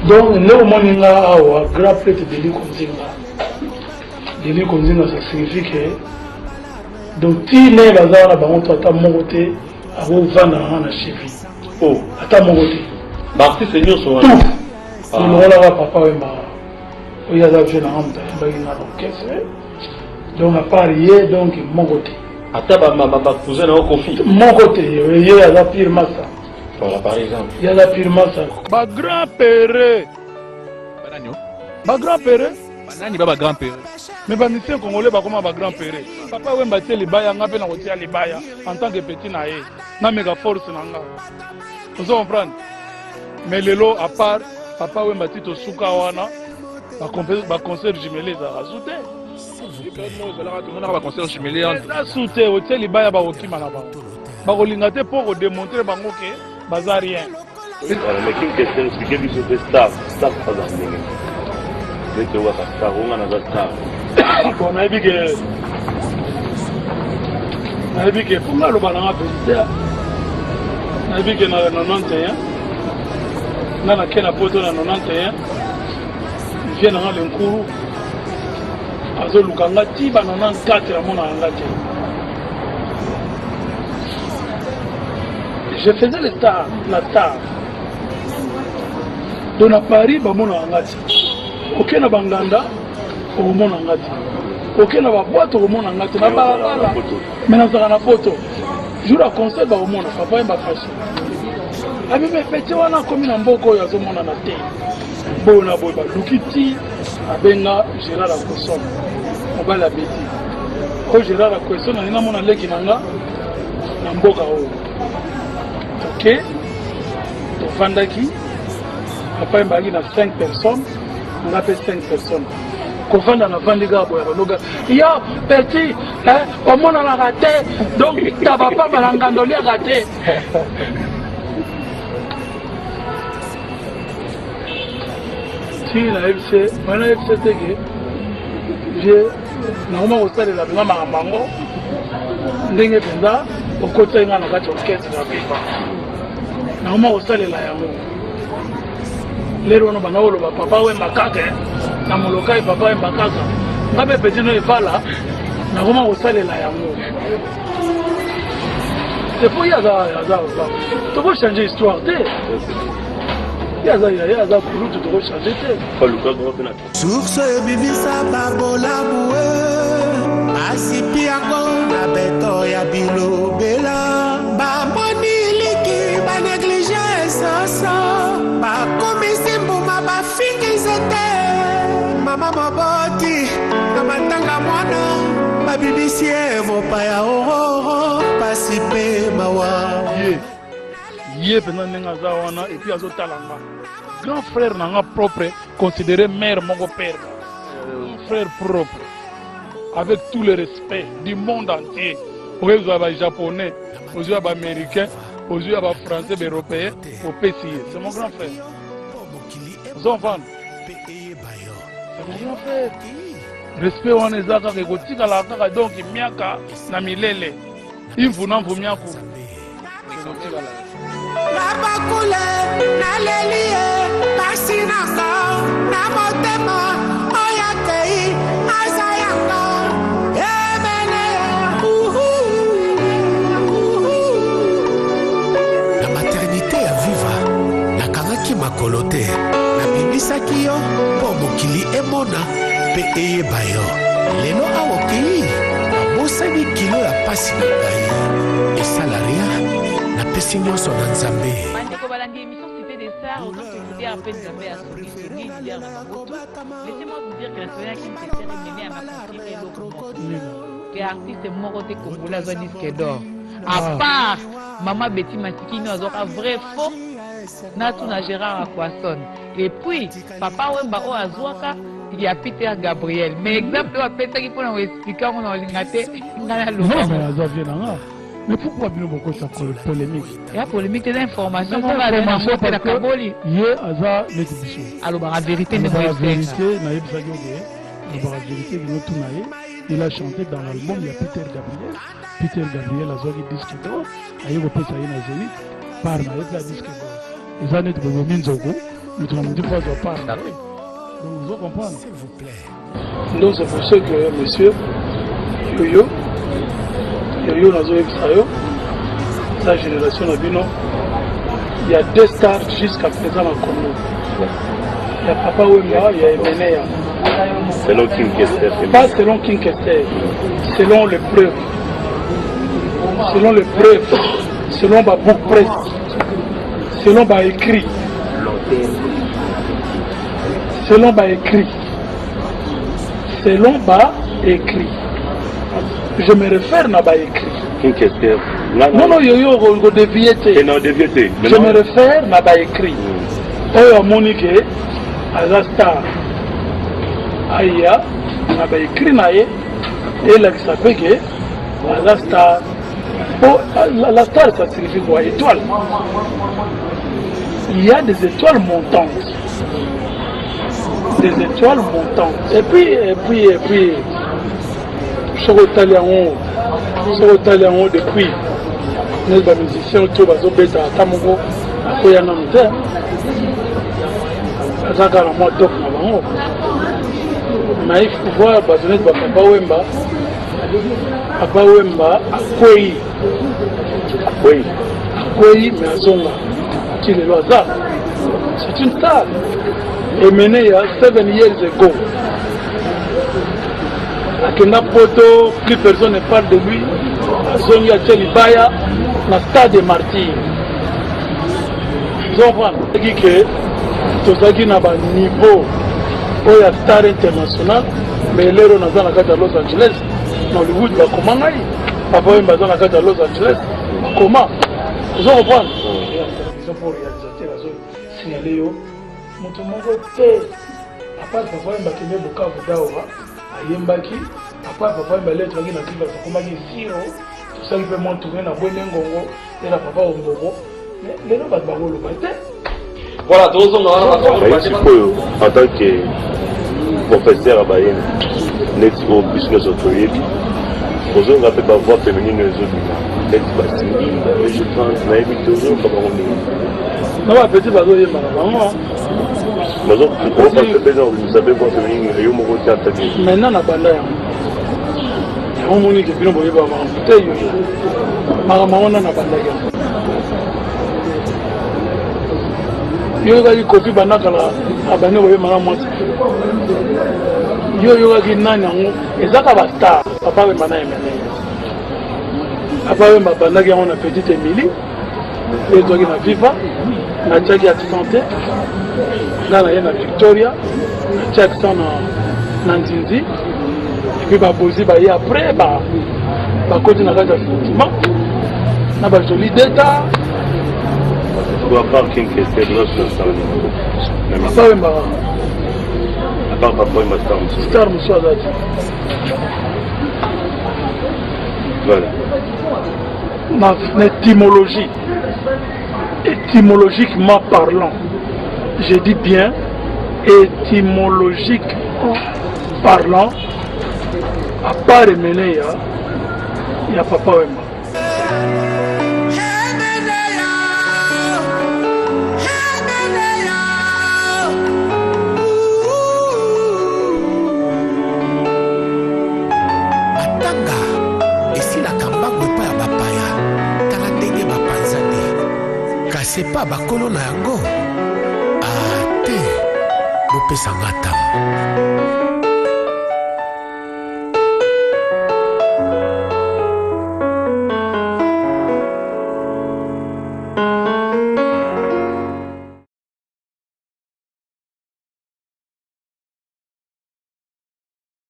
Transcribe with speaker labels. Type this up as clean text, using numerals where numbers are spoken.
Speaker 1: Donc, le morning là, grand plate de Denis Konzinga. Denis Konzinga, ça signifie que. Donc, si les bazar, on doit mon côté, à vous vendre à cheville.
Speaker 2: Oh,
Speaker 1: à mon côté.
Speaker 2: Marty, c'est nous, sur
Speaker 1: tout. On va papa et ma. Il y a la jeune homme, il y a l'orchestre. Donc, à parier, donc, mon côté.
Speaker 2: Attends, ma cousine au conflit.
Speaker 1: Mon côté, il y a la pire massa.
Speaker 2: Voilà, par exemple.
Speaker 1: Il y a la pire massa. Ma grand-père. Ma grand-père.
Speaker 3: Ma grand-père.
Speaker 1: Mais les musiciens congolais, comment ma grand-père. Papa, oui, je les baya, je vais les baya en tant que petit naïe. Je suis force. Vous comprenez? Mais le lot, à part, papa, oui, je suis au Soukawana, je concert jumelé, ça a rajouté.
Speaker 3: Je concert jumelé.
Speaker 1: Ça a sauté, au tel, les baya, je vais pour démontrer que je n'ai rien.
Speaker 2: Mais qui question expliquer que c'est staff pas dans le tu vois ça on a des staff
Speaker 1: on a dit que pour moi le ballon a visité on a dit que dans 91 na na kena poto na 91 vient dans le nkuru azo lukanga tiba 94 la mona ngate je faisais le star la star donc à Paris ba mona ngate aucun na banganda au mona ngate aucun na ba boîte au mona ngate na ba mais na zaka na poto jour à concert ba au mona papa mba fashi abi me petit wana komi na mboko ya zo mona na te bona boba lukiti abenga Gérard Akoson mobali ya beti ko Gérard Akoson na mona leki nanga na mboka oyo ok to vandaki papa mbaki na 5 personnes on a fait 5 personnes ko vanda na vandiga boya banoga yo petit au mona na raté donc ta papa balangandoli a raté si la FC mana FC tege je na uma hostale la bima makambango ndenge penza okota nga na kati orchestre na biba na uma hostale la yango lero no bana olo papa we makaka na molokai papa we makaka ngabe petit no evala na uma hostale la yango c'est pour yaza tu peux changer histoire de yaza pour tu dois changer de
Speaker 4: source bibisa babola boué asipi yango na beto ya bilobela ba moni liki ba négligence soso ba komisi mbuma ba fingi zete mama maboti na matanga mwana ba bibisi evo pa ya oro pasipe mawa
Speaker 1: Yé pendant nengaza wana et puis azo talanga grand frère nanga propre considéré mère mon père frère propre avec tout le respect du monde entier aux japonais aux américains aux français européens au PCI c'est mon grand frère aux enfants c'est mon grand frère respect wana ezaka ke kotika la kaka donc miaka na milele imvuna mvumiaku kotika la
Speaker 4: Labakule, nalelie, pasinaka, namotema, oyakei, azayanga, emenea, La maternité à viva, la kanaki makolote, la bibisaki yo, po mokili emona, pe eyeba yo. Lelo awokei, abosani kilo ya pasi na ngai, esalaria. Laissez-moi son ensemble.
Speaker 5: Laissez-moi vous dire que la soirée qui me fait aimer à ma confier et l'autre que artiste moroté congolais a disque d'or. À part Maman Betty Matikino a vrai faux. Natuna Gérard Akoson. Et puis Papa Wemba O Azwaka il y a Peter Gabriel. Mais exemple à Peter qui peut nous expliquer on a l'ingate ngana lo.
Speaker 1: Mais pourquoi bien beaucoup ça polémique?
Speaker 5: Il y a polémique des informations. On va vraiment faire la Kaboli.
Speaker 1: Hier, Aza l'exhibition.
Speaker 5: Alors, la vérité n'est pas
Speaker 1: la vérité. La vérité de notre naïe. Il a chanté dans l'album. Il y a Peter Gabriel. Peter Gabriel a joué disque d'or. Il y a eu le Zénith. Par naïe la disque d'or. Ils ont été de Minzogo. Mais tu m'as dit pas de parler. Donc vous allez comprendre.
Speaker 4: S'il vous plaît.
Speaker 1: Donc c'est pour ça que monsieur Yoyo Nazo Exayo, sa génération Nabino, il y a 2 stars jusqu'à présent dans le Congo. Il y a Papa Wemba, il y a Emeneya.
Speaker 2: Selon King Kester.
Speaker 1: Pas selon King Kester, selon les preuves. Selon les preuves, selon ma book presse, selon ma écrit. Selon ma écrit. Selon ma écrit. Je me réfère à ma écrit.
Speaker 2: King Kester.
Speaker 1: Non, yo, déviété.
Speaker 2: Non, déviété.
Speaker 1: Je me réfère à ma écrit. Oyo Monique, Azastar. Aya, ma écrit nae, et la qui s'appelle que Azastar. Oh, la star, ça signifie quoi? Étoile. Il y a des étoiles montantes. Des étoiles montantes. Et puis, sur l'Italien, depuis, les musiciens, tout va se bêter à Tamongo, à Koyanamite. Ça, quand on m'a top, mais il faut voir, Papa Wemba. Papa Wemba, Akoyi. Akoyi, mais Azonga. Qui est le hasard. C'est une star. Et mené il y a 7 years ago. Akena Poto, plus personne ne parle de lui. Azonga Tchelibaya, la star des martyrs. Ils ont dit que Tozaki n'a pas de niveau. Il y a star international, mais l'héros n'a pas de Los Angeles. Dans Hollywood, comment on a eu Papa Wemba dans la carte à Los Angeles. Comment vous en reprendre. Ils ont pour réalisateur, ils ont signalé. Mon côté, après Papa Wemba qui est beaucoup à Daoura, à Yembaki, après Papa Wemba est tranquille dans le pays, comme il dit, tout ça il peut monter dans le Bonengongo et la Papa Wemba. Mais les gens vont le battre.
Speaker 3: Voilà, tous on
Speaker 2: a en tant que professeur à Bayern, net au business autorité. Aujourd'hui, on a fait ma voix féminine aux autres. Mais je pense que je toujours comme on est.
Speaker 1: Non, petit bateau, il est malade.
Speaker 2: Vous savez voix féminine, il y a eu mon côté attaqué.
Speaker 1: Maintenant, on a bandé. On a dit que nous avons fait on a bandé. Il y a eu Kofi Banakala, abandonné au Maman. Il y a eu Nana, et ça va star. Papa Wemba na Emeneya. Papa Wemba bandaki on a petite Émilie. Et toi qui na Viva, na Tchaki Santé, na na Victoria, na Tchaki na Nzinzi. Et puis ba bozi ba y après ba côté na casa sentiment. Na ba joli d'état.
Speaker 2: Tu dois pas King Kester de l'autre star.
Speaker 1: Papa Wemba.
Speaker 2: À part Papa Wemba star.
Speaker 1: Star monsieur Azati.
Speaker 2: Voilà.
Speaker 1: Ma étymologie, étymologiquement parlant, je dis bien étymologiquement parlant, à part Emeneya, il y a Papa Wemba.
Speaker 4: C'est pas bakolo na yango. Ah, te. Bopesa ngata.